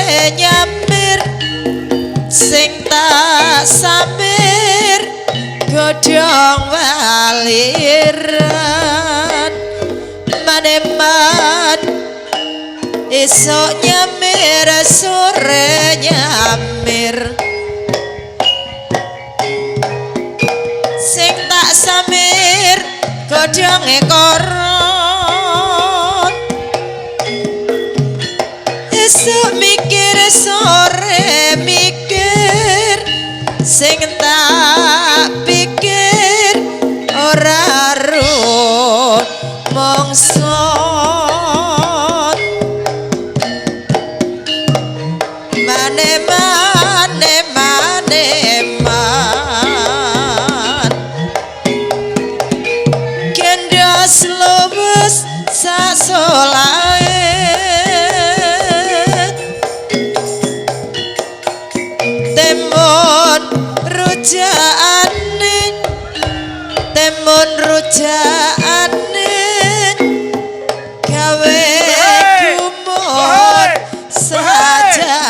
sore nyamir sing tak samir godhong waliran maneman esok nyamir sore nyamir sing tak samir godhong koron esok mikir sore mikir sing tak pikir ora rut mongso mane mane mane man kendas lobes sasolae temon rujaane temon rujaane gawe kumur sajaane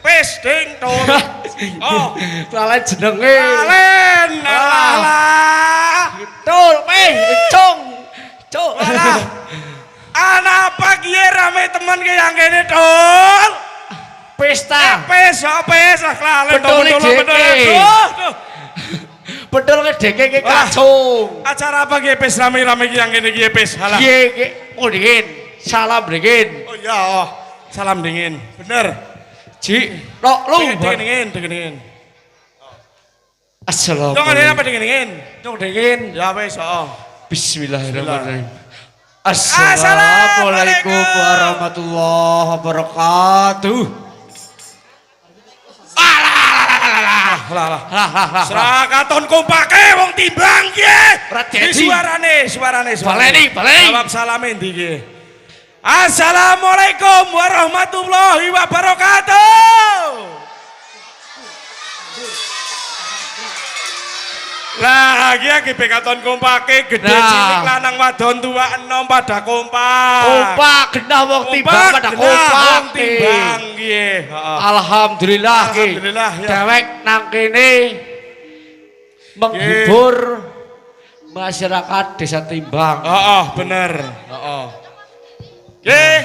pes ding tol oh lalen jenenge lalen alah tul cung cuk ana apa kiye rame temen ki yang kene tol pesta pes lah lalen betul ngedeke ke kacung acara apa ki pes rame-rame ki yang kene ki pes halah kiye oh dingin salam dingin oh iya oh salam dingin bener Ji, lo lu dingin. Assalamualaikum. Dong ada apa dingin? Dong dingin. Ya wes, oh. Bismillahirrahmanirrahim. Assalamualaikum warahmatullahi wabarakatuh. Alah. Serakaton kompake wong timbang ki. Suarane. Baleni. Jawab salame ndi ki? Assalamualaikum warahmatullahi wabarakatuh. Lah iki bekaton kompake gede cilik lanang wadon tua enom pada kompak. Kompak genah wong timbang pada kompak. Timbang nggih. Alhamdulillah ki. Ya. Dewek nang kene menghibur masyarakat Desa Timbang. Heeh, bener. Heeh. Nggih,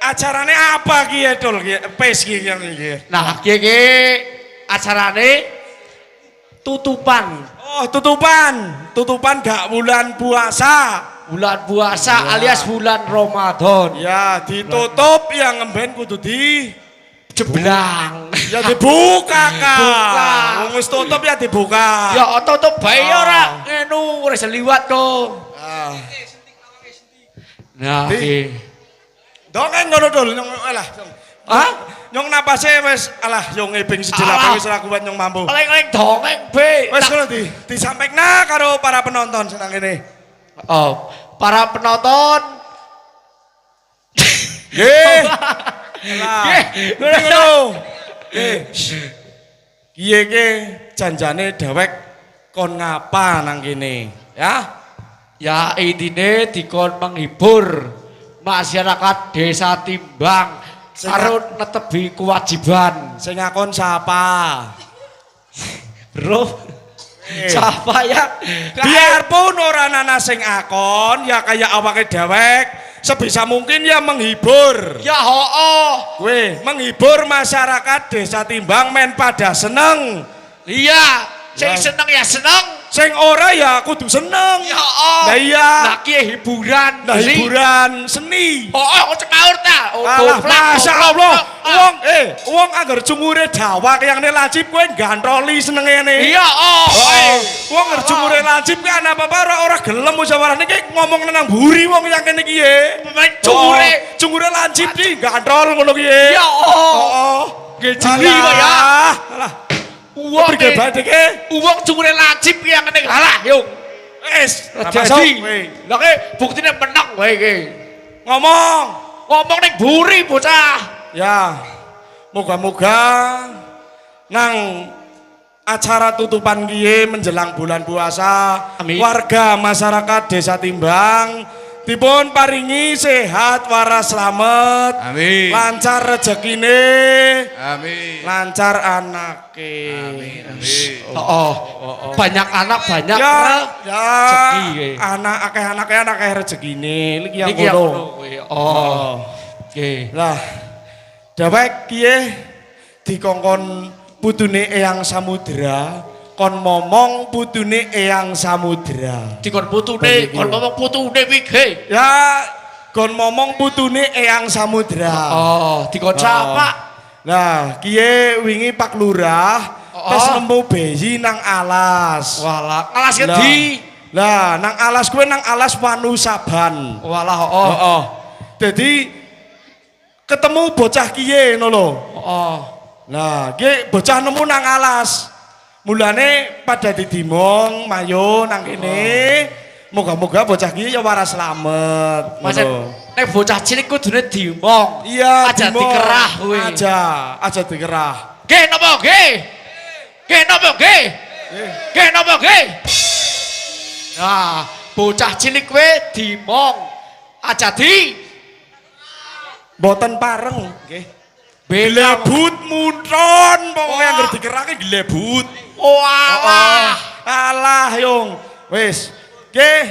acarane apa ki Dul ki? Pes ki nggih. Nah, ki acarane tutupan. Oh, tutupan gak bulan puasa. Bulan puasa Ya. alias bulan Ramadan. Ya, ditutup yang ngemben kudu di Jeblang. ya dibuka Kak. Buka. Wong wis tutup ya dibuka. Ya tutup bae ora ngenu wis liwat to. Ah. Nah, ki. Dongeng ngono Dul, nyong alah. Hah? Nyong napase wis alah yo ngeping sejelap wis ora kuat nyong mampu. Leng-leng dongeng be. Wis ngono disampaikna karo para penonton senang kene. Oh, para penonton. Nggih. Nggih, Ngono. Nggih. Kiye ke janjane dewek kon ngapa nang kene, ya? Ya intine dikon menghibur masyarakat Desa Timbang karo netebi kewajiban. Sing ngakon siapa? Bro. Siapa ya? Biarpun ora ana sing akon ya kayak awake dewek sebisa mungkin ya menghibur. Ya hooh. Kowe menghibur masyarakat Desa Timbang men pada seneng. Iya, sing Ya. seneng ya seneng. Sing ora ya kudu seneng. Ya hooh. Lah iya. Lah ki hiburan. Nah hiburan seni. Hooh, kok cekaur ta? Oh, Alah, Masya Allah, Ah. wong anggar cungure dawak yang ne lacip kowe gantroli senenge ne. Iya, oh. Wong anggar cungure lacip ki ana apa ora gelem musyawarah niki ngomong nang buri wong yang kene ki ye. Cungure lacip ki gantrol ngono ki ye. Ya, oh. Heeh. Nggih jeli kok ya. Alah. Uang pribadi ki. Uang cungure lacip ki yang kene halah, yo. Wis, Jadi, lah ki buktine menang wae ki. ngomong ning buri bocah. ya moga-moga nang acara tutupan kiye menjelang bulan puasa. Amin. Warga masyarakat Desa Timbang dipun paringi sehat waras slamet. Amin. Lancar rezekine. Amin. Lancar anake. Amin. Banyak anak banyak Ya, rezeki, ya. anak akeh rezekine. Iki yang Iki yang ngono. ngono kuwi. Oh. Oke. Lah, dewek kiye dikongkon putune Eyang Samudra, kon momong putune Eyang Samudra. Dikon putune, kon ngomong putune wige. Ya, kon momong putune Eyang Samudra. Oh, dikon siapa? Nah, kiye wingi Pak Lurah tes nemu bayi nang alas. Walah, alas Lah. di. Lah, nang alas kuwi nang alas Wanusaban. Walah, Heeh. Dadi ketemu bocah kiye ngono lho. Oh. Nah, ki bocah nemu nang alas. Mulane pada didimong mayo nang kene. Moga-moga bocah ki ya waras slamet. Mas nek bocah cilik kudune dimong. Iya, aja dimong. dikerah kuwi. Aja dikerah. Nggih napa nggih? Nggih napa nggih? Nggih napa nggih? Nah, bocah cilik kowe dimong. Aja di Mboten pareng nggih. bela Glebut muntron pokoke anggere dikerake glebut. Walah. Alah yung. Wis. Nggih,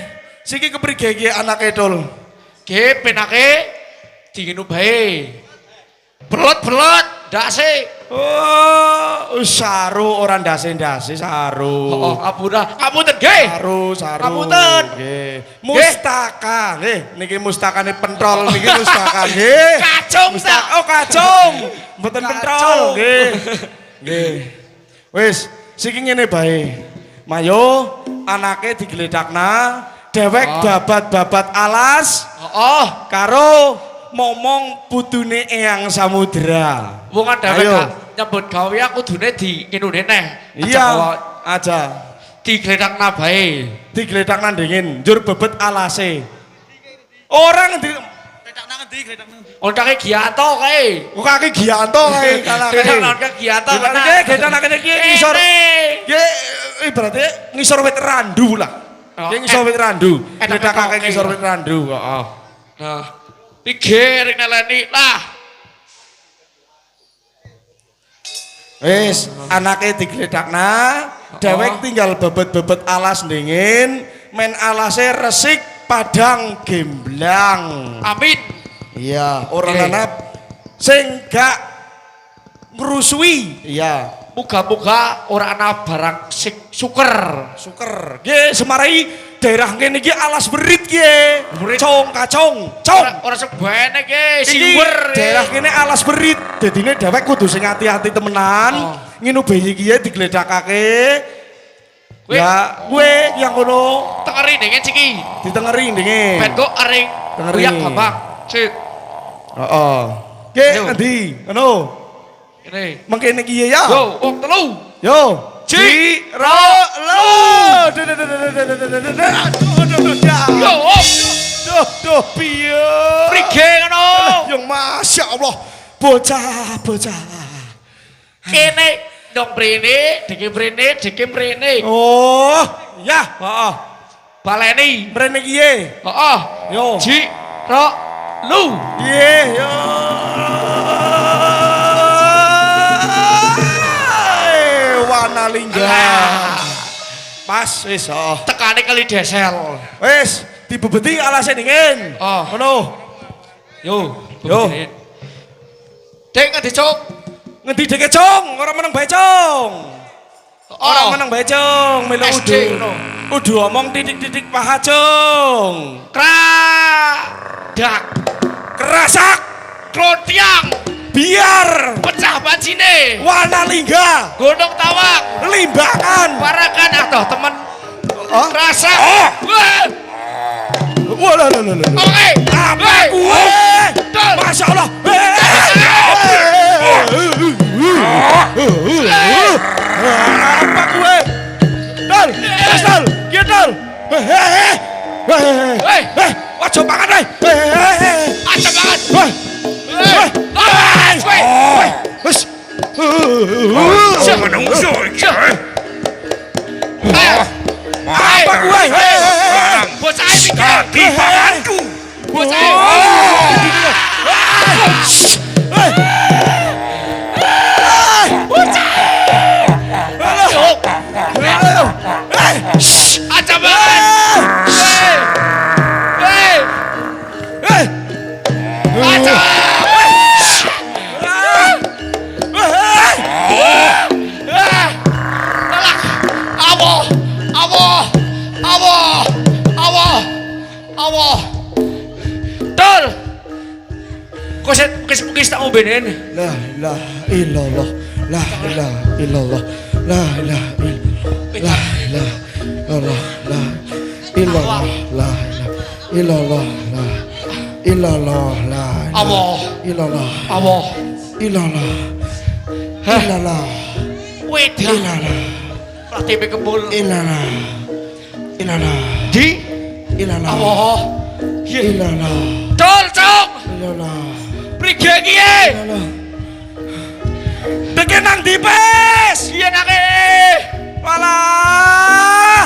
siki keprige iki anake Dul. Nggih penake dinginu bae. Belot-belot ndase. Oh, saru ora ndase-ndase saru. Oh, ngapunten nggih. Saru. Ngapunten. Nggih. Mustaka. Nggih, niki mustakane pentol niki mustaka nggih. Kacung Mustaka. Oh, kacung. Mboten pentol. Nggih. Nggih. Wis, siki ngene bae. Mayo anake digledakna, dewek babat-babat alas Oh, karo momong putune Eyang Samudra. wong dhewe Ayo. nyebut gawe aku kudune dikinune neh. Iya, aja. Digledakna bae. Digledakna dingin, njur bebet alase. Orang di Ontake Giyanto kae. kok kaki Giyanto kae kalake. Ontake Giyanto kena. Nggih, gedhanake niki ngisor. Nggih, ibaratnya ngisor wit randu lah. Oh, Nggih ngisor wit randu. enak Gedhakake enak, ngisor iya. wit randu, heeh. Nah, pikir neleni lah. Wis, anake digledakna, dewek tinggal bebet-bebet alas dingin, men alase resik padang gemblang. Amin. Iya, orang Oke. lanap sing gak ngrusui. Iya, Muga-muga ora ana barang sing suker. suker. Nggih, semarai daerah kene iki alas berit nggih. Berit. Cong kacong, cong. Ora sebene iki Iki siwer. daerah kene alas berit. Dadine dhewek kudu sing ati-ati temenan. Nginu bayi iki digledakake. Kowe- Ya, gue yang kono Tengeri dingin ciki. ditengeri dingin. Ben kok aring Tengeri. uyak gampang. Sik. Heeh. Nggih, Ayo. endi? Ngono. Ini. Mengkene iki ya. Yo, wong telu. Yo, Ci, ro, lo. Yo, om. Duh, piye? Prige ngono. Yang Masya Allah, bocah. Kene dong brene, deke brene. Oh, ya, heeh. Baleni. Mrene kiye? Heeh. Yo. Ji, ro, lu. Piye, yo. Wanalingga. Pas wis, oh. Tekane kali desel. Wis, dibebeti alase dingin. Oh. Ngono. Yo. Yo. Dek ngendi cuk? Ngendi deke cong, ora meneng bae cong. Ora Oh. meneng bae cong, melu SD udu. ngono. Udu omong titik-titik paha cong. Dak. Kerasak, Klotiang. biar Pecah bajine. Wanalingga, Gunung Tawang. limbangan. Parakan atuh temen. Oh. Rasa. Oh. Wah. Walah. Oke. Apa gue? Dol. Masya Allah. Apa gue? Dol, terus dol, kia dol. Wajah banget, Acap banget. Wes. Siapa nunggu? Kis tak ngombenen. La ilaha illallah. La ilaha illallah. La ilaha illallah. La illallah. La illallah. La illallah. La Allah. illallah. Allah. Illallah. Illallah. Wedan. Illallah. Ratipe kebul. Illallah. Illallah. Di Illallah. Allah. Illallah. Dol, Cok. Illallah. Prige kiye? Illallah. Deke nang dipes. Kiye nake? Walah.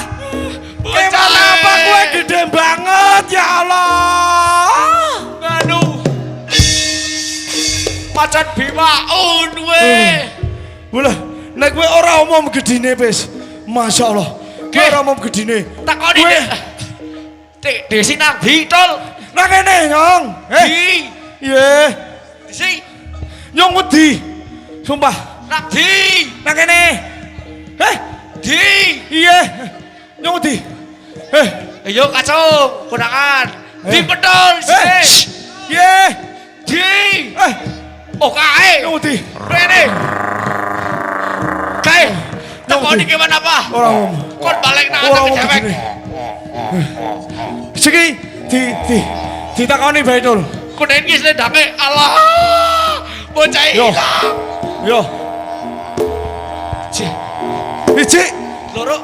Gimana apa gue gede banget ya Allah. Nganu. Macan bimaun we. Bolah, nek gue ora omong gedine pes. Masya Allah. Gue ora omong gedine. Takoni dek. Desi nang di tol. Nang kene, Nyong. Di. Iya. Desi. Nyong wedi. Sumpah. Nang di. Nang kene. Di. Iya. Nyong wedi. Ayo kacung, konangan. Di pedol sih. Iya. Di. Oh kae. Nyong wedi. Rene. Kae. Takoni gimana apa? Ora omong. Kon balik nang Ora atas omong cewek. gedine. Siki ditakoni bae Dul. Kunen ki sedake Allah. Bocah Yo. ilang. Yo. Cih, Iji, loro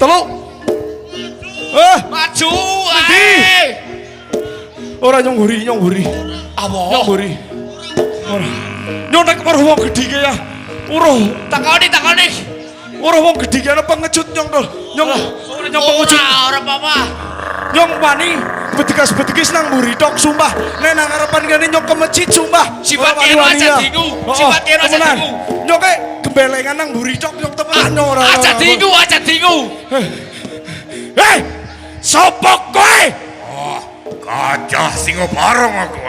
telu. maju Ndi? ae. Ora nyong mburi. Allah. Nyong mburi. Ora. Nyong nek karo wong gedhi ki ya. Ora, Takoni. ora wong gedhi ki ana pengecut nyong Dul. Nyong nyong pengecut. Ora apa-apa. Nyong wani bedekas-bedekis nang mburi tok sumpah. Nek nang ngarepan kene nyong ke masjid sumpah. Sifat Ora kene wani-wani aja ya. dingu. Oh, Sifat kene aja temenan. dingu. Nyong ke gembelengan nang mburi tok nyong temenan nyong ora. Aja dingu. Hei! Sopo kowe? Gajah singo barong aku.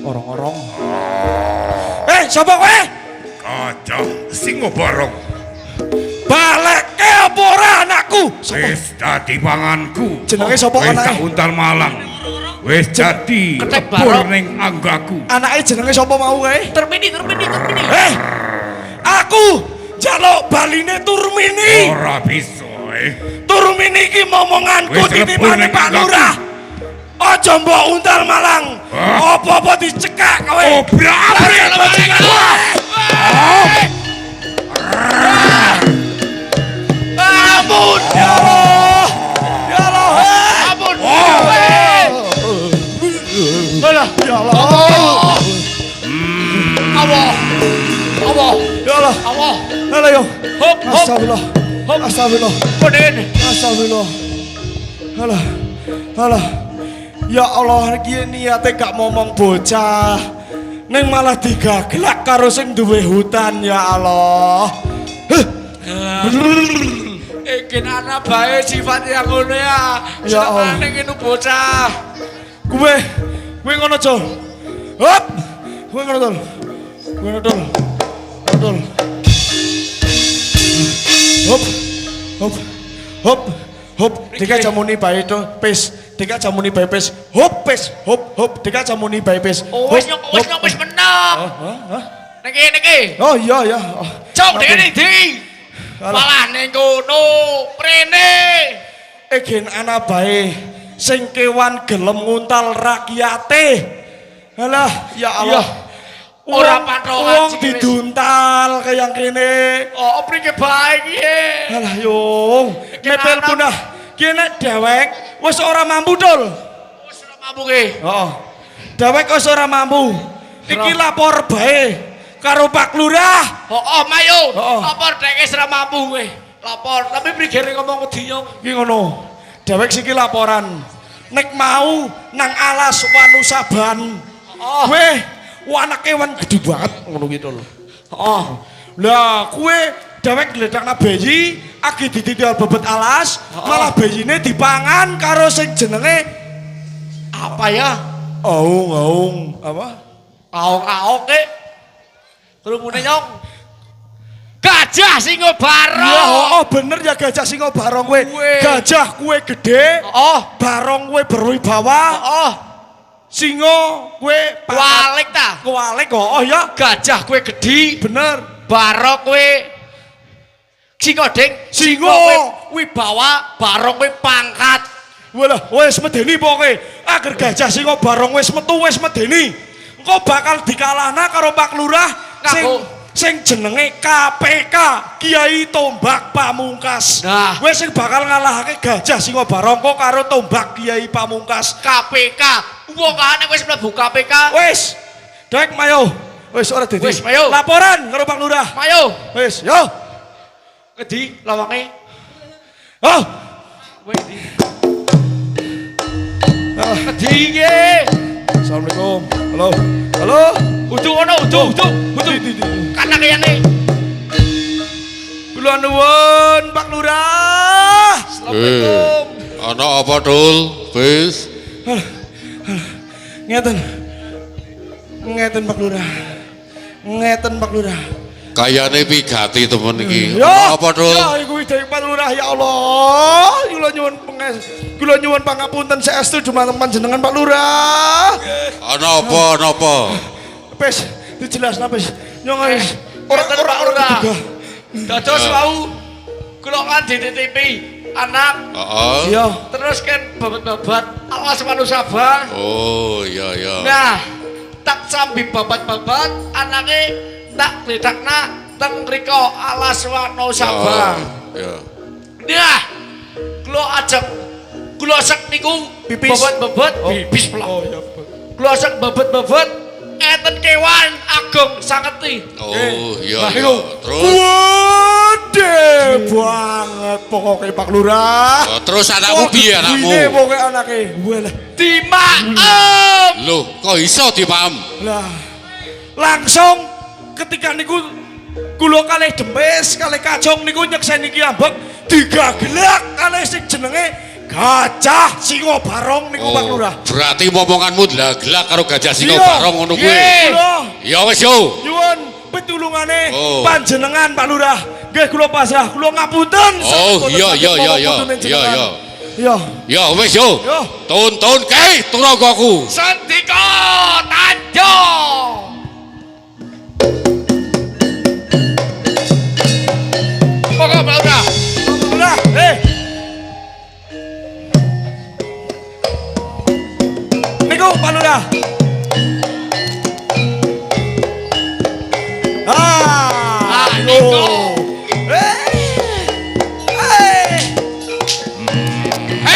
Orong-orong. Sopo kowe? Gajah singo barong. Balekke apa ora anakku? Wis dadi panganku. Jenenge sapa Wis anake? tak untal malang. Wis dadi Ketek kebur barong. ning anggaku. Anake jenenge sapa mau kowe? Termini. Aku njaluk baline Turmini. Ora bisa. Turmini iki momonganku Wis lebur titipane ning Pak anggaku. Lurah. Aja mbok untal malang. Apa-apa dicekak kowe. Obrak-abrik bajingan. Ampun. Ya Allah. Ya Allah. Ampun. Alah, ya Allah. Allah. Ya Allah. Allah. Alah yo. Hop. Astagfirullah. Astagfirullah. Kunen. Astagfirullah. Alah. Ya Allah, iki niate gak ngomong bocah. Ning malah digaglak karo sing duwe hutan ya Allah. Iki anak bae sifatnya ngono ya. Ya Allah. Senengane ngene bocah. Kowe ngono, Jol. Hop. Kowe ngono, Jol. Hop. Dika jamuni bae to, pes. Dika jamuni bae pes. Hop. Dika jamuni bae pes. Oh, wis menang. Niki. Oh iya. Cok dene di. Malah ning kono, prene. Egen ana bae sing kewan gelem nguntal rakyate. Alah, ya Allah. Ora patrokan wong sing diduntal kaya kene. Oh, prike bae iki. Alah yung, mepel punah. Kene dewek wis ora mampu Dul. Wis ora mampu ki. Heeh. Dewek wis ora mampu. Iki lapor bae karo Pak Lurah. Oh, mayo. Oh. Lapor dek wis ora mampu kowe. Lapor, tapi prigere ngomong wedi nyong. Iki ngono. Dewek siki laporan. Nek mau nang alas Wanusaban. Oh. Kowe anak kewan gede banget ngono gitu lho. Heeh. Lah kowe dewek gledakna bayi agi dititil bebet alas, malah bayine dipangan karo sing jenenge Apa ya? aung apa? Aok-aok ki. Kerumune nyong. Gajah singo barong. Ya bener ya gajah singo barong kowe. Kowe. Gajah kowe gede, Oh. barong kowe berwibawa. Oh. Singo kowe Kualik ta. kualik kok. Oh ya, Gajah kowe gedhi. bener. Barok kowe singo ding. Singo. Kowe wibawa, barok kowe pangkat. Walah, wis medeni pokoke. Agar gajah singo barong wis metu wis medeni. Engko bakal dikalahna karo Pak Lurah sing jenenge KPK, Kiai Tombak Pamungkas. Nah, wis sing bakal ngalahake gajah singo barong kok karo Tombak Kiai Pamungkas. KPK. Wong kane wis mlebu KPK. Wis. Dek mayo. Wis ora dadi. Wis, mayo. Laporan karo Pak Lurah. Mayo. Wis, yo. Gedhi lawange. Oh. Kowe gedhi. Gedhi nggih. Assalamualaikum. Halo. Halo. Udu ono, udu. Kana kayane. Kula nuwun Pak Lurah. Assalamualaikum. Ana apa Dul? Wis. Ngeten. Ngeten Pak Lurah. Ngeten Pak Lurah. Kayane pigati temen iki. Ya, Ana apa Dul? Ya iku dari Pak Lurah ya Allah. Kula nyuwun pangapunten saestu dumateng panjenengan Pak Lurah. Ana apa? Pes dijelasna pes. Nyong wis Ora Pak Lurah. juga. Dados wau kula kan dititipi anak. Heeh. Iya. Terus kan babat-babat alas manusia bang. Oh, iya. Nah, tak sambil babat-babat anake tak bedakna teng mriko alas wano sabang. Ya. Nah, kula ajak kula sak niku Pipis. babat-babat pipis pula. Oh iya. Kula sak babat-babat eten kewan agung sangeti. Oh, iya. Nah, iku. Terus Wede banget pokoknya Pak Lurah. terus anakmu piye anakmu? Ini pokoknya anaknya. Walah. Dimaem. Loh, kok iso dipaham? Lah. Langsung ketika niku kula kalih Dempes kalih Kajong niku nyekseni Ki Ambek digagelak kalih sing jenenge Gajah Singo Barong niku Pak Lurah. Berarti momonganmu gelak karo gajah singo Iya. barong ngono kuwi. Kula Ya wis yo. nyuwun pitulungane Oh. panjenengan Pak Lurah. Nggih kula pasrah, kula ngapunten. Oh, iya. Iya. Ya wis yo. Yo. Tuntun kae turagaku. Sandika Tanjung. Pokok Pak Lurah, Lurah. niku Pak Lurah. Niku.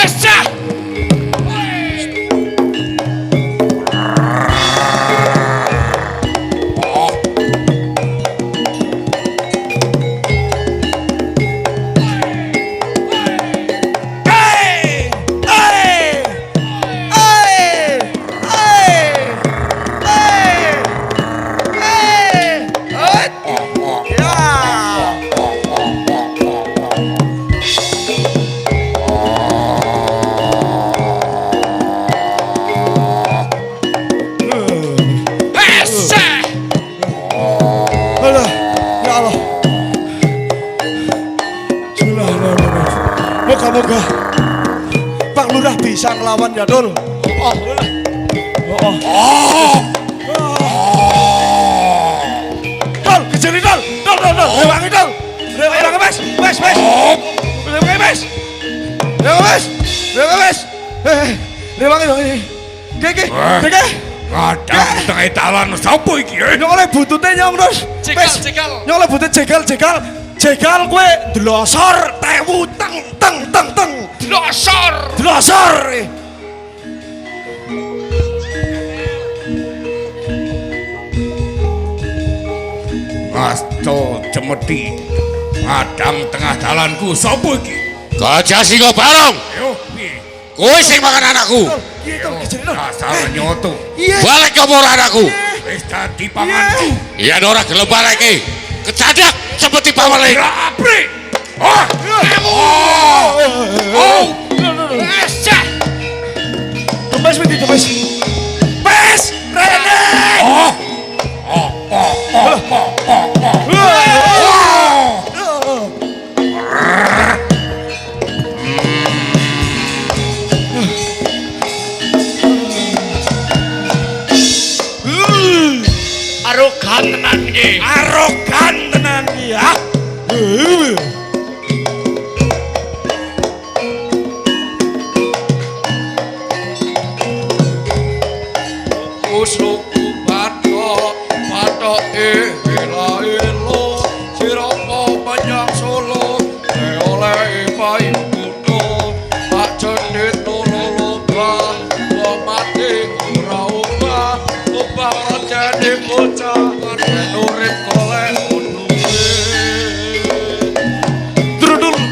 Esa. Esa. Alah, ya Allah. Bismillahirrahmanirrahim. Moga-moga Pak Lurah bisa ngelawan ya Dul. Oh, Dul, kejeli Dul. Rewangi Dul. Rewangi Mas. Rewangi Mas. Rewangi. Gege. Kadang tengah talan sapa iki? Nyong oleh butute nyong terus. Jegal. Nyong oleh butut jegal. Jegal kowe dlosor tewu teng. Dosor. Dlosor. Asto cemeti. Kadang tengah talanku sapa iki? Gajah singo barong. Yo, piye? Kowe sing makan anakku. Iya Dul, kejeli Dul. Dasar nyoto. Iya. Balik ke anakku. Wis dadi pamanku. Iya ora gelem bareke. Kecadak seperti pamane. Rapri. Oh, Esa. Dempes mesti dempes. Pes, Rene. arogan tenan iki. Arogan tenan iki ya. Usuku batok elo sirapa menyang Solo oleh pai kuno Pak Cendit loloba mati ora obah jadi bocah urip golek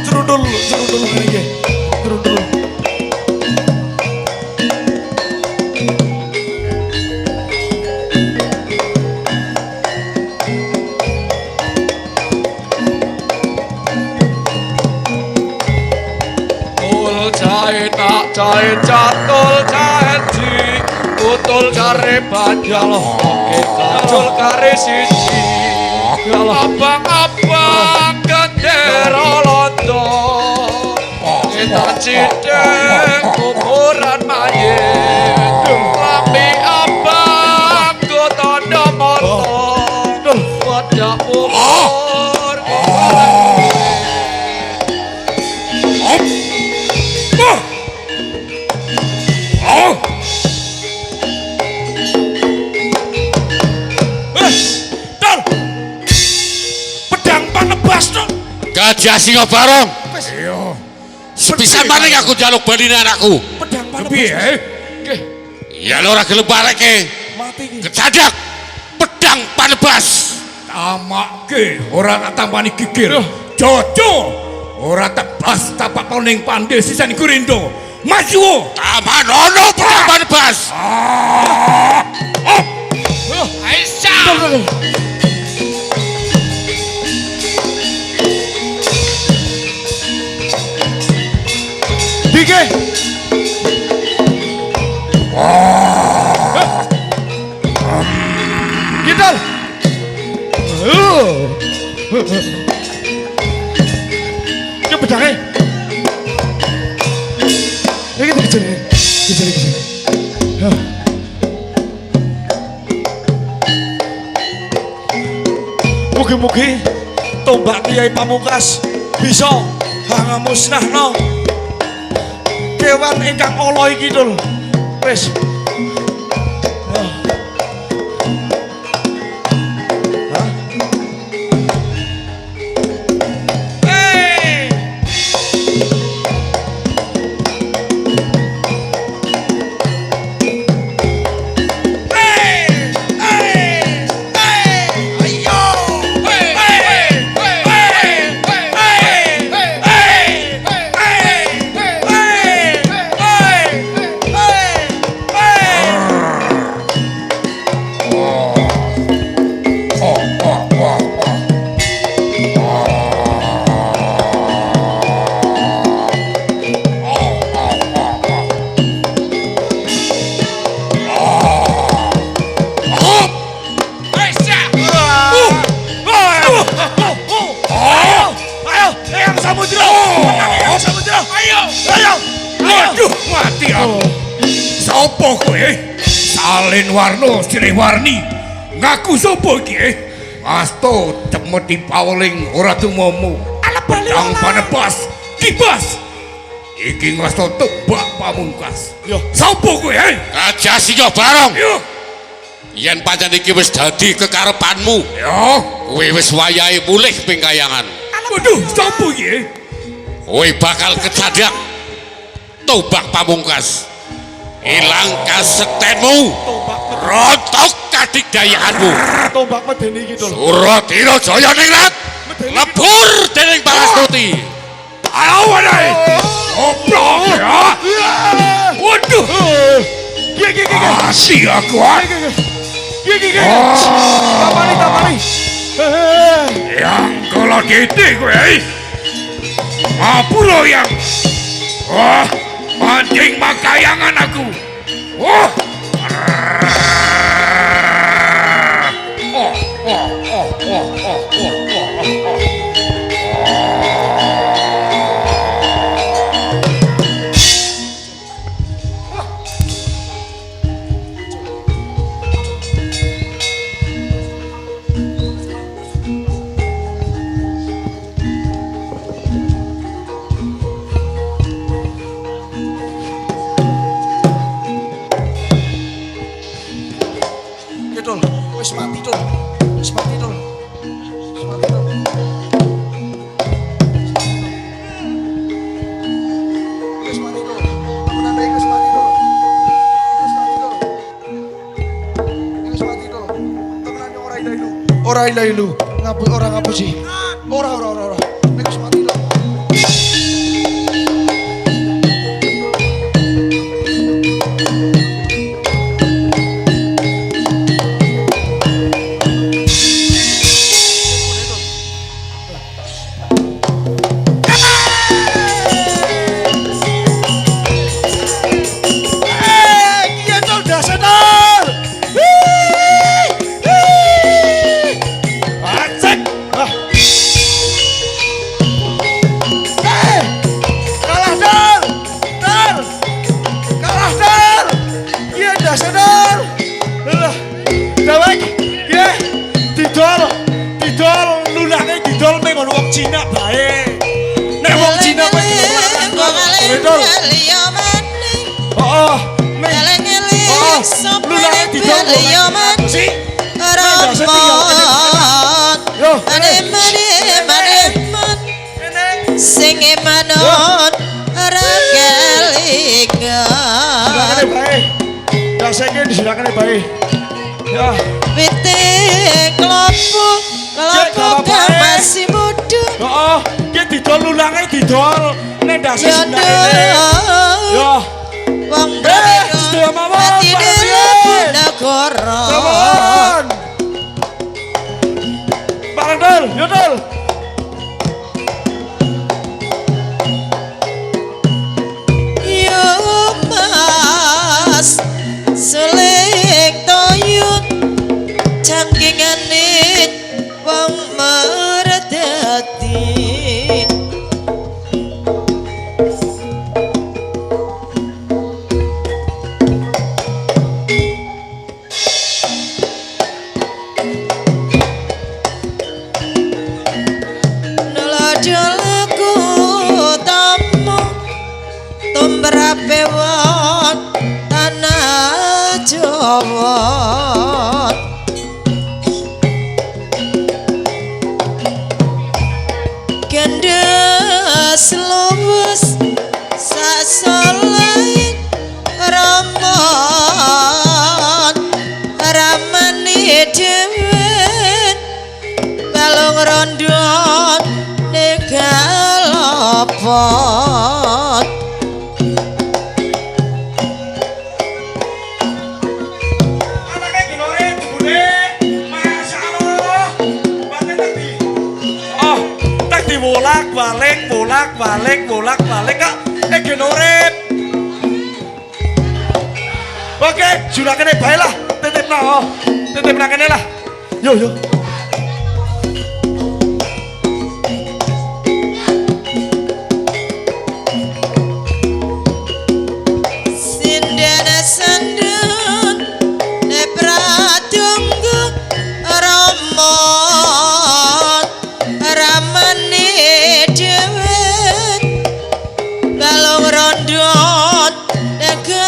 Trudul iki. Trudul. Cahit catul cahit ji utul kare banjal katul kare siji abang-abang gendera londo kita cidek kuburan mayit lambi abang go tondo motor wajah umur Pedang panebas to. Gajah Singa Barong. Iya. Sepisan maning aku njaluk baline anakku. Pedang panebas. Piye? Ya lho ora gelem bareke. Mati iki. Kecadak pedang panebas. Tamake ora tak tampani gigir. Jojo ora tebas tapak poning pandhe sisane Gurindo. Maju. Taman ono pedang panebas. Aisyah Dike. Gitar. Ini pedangnya. Ini kita kejar. Mugi-mugi tombak Kiai Pamungkas bisa hangamusnahno kewan ingkang ala iki lho. Wis. Sopo kowe? Salin Warno Sirih Warni. Ngaku sopo iki? Asto cemeti paweling ora tumomu. Pedang panebas kibas. Iki ngasto tebak Pamungkas. Yo, Sopo kowe? Gajah Singa Barong. Yo. Yen pancen iki wis dadi kekarepanmu, Yo. kowe wis wayahe mulih ping kayangan. Waduh, sopo iki? Kowe bakal kecadak tombak Pamungkas. Ilang kasetenmu, rontok kadigdayaanmu. tombak medeni iki lho. Suratira Jaya ningrat lebur dening Balastuti. Ayo wae. Oprok ya. Waduh. Ki. Asih aku. Ki. Tamani. Yang kalau gitu gue. Apa yang? Wah, mancing makayangan aku. Wah. Dul. Wis mati, Dul. Wis mati, Dul. Wis mati, Dul. Wis mati, Dul. Temenan iki wis mati, Dul. Wis mati, Dul. Wis mati, Dul. Temenan ora ilu. Ora ilu. Ngapu ora ngapusi. Ora. Nek wis mati, Dul. Cina bae. Nek wong Cina kowe oh, Eling-eling sopane beliau mati Ramon Maneman Sing emanon Rakelingan Silakan bae. Daseke disilakan bae. Ya. Pitik kelompok kang masih muda Heeh, ki didol lulange didol nek ndase sebenarnya. Yo. Wong sedaya mawon. mati dhewe negara Sampun. Pak Dul, yo Dul. Yo mas Suling toyut Cangkingane wong meredati Nolodolaku tamu Tumbrape wong tanah Jawa Gendes luwes sasoleh Ramon Ramani dhewe balung rondon negalopot Anake ginore jebule masyaallah. Bate tadi. Oh, tadi bolak-balik kok. Ginore. Oke, jurakane bae lah. Titipna. Titipna kene lah. Yo. Sindana sandun ne pradunggu Ramon Ramani dhewe balung rondon negalopot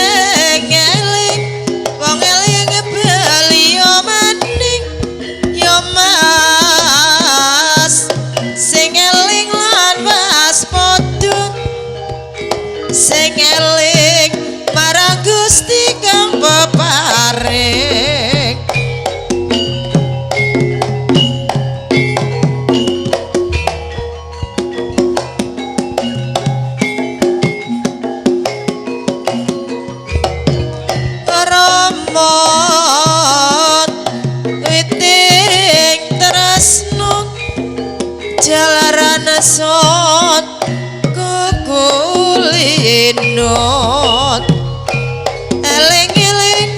Eling-eling wong eling beliau maning yo mas sing eling lan waspada sing eling marang Gusti kang peparing Ramon witing tresno jalaran son kukulinut eling-eling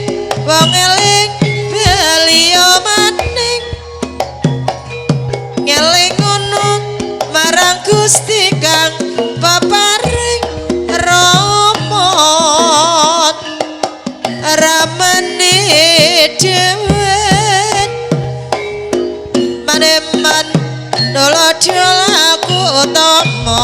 wong eling beliau maning ngeling unut marang Gusti kang peparing Ramon Ramani dhewe maneman nolodolaku utama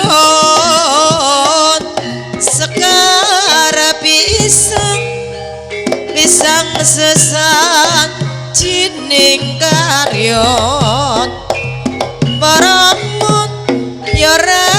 yondon sekara pisang pisang sesan jining karyon paramut yara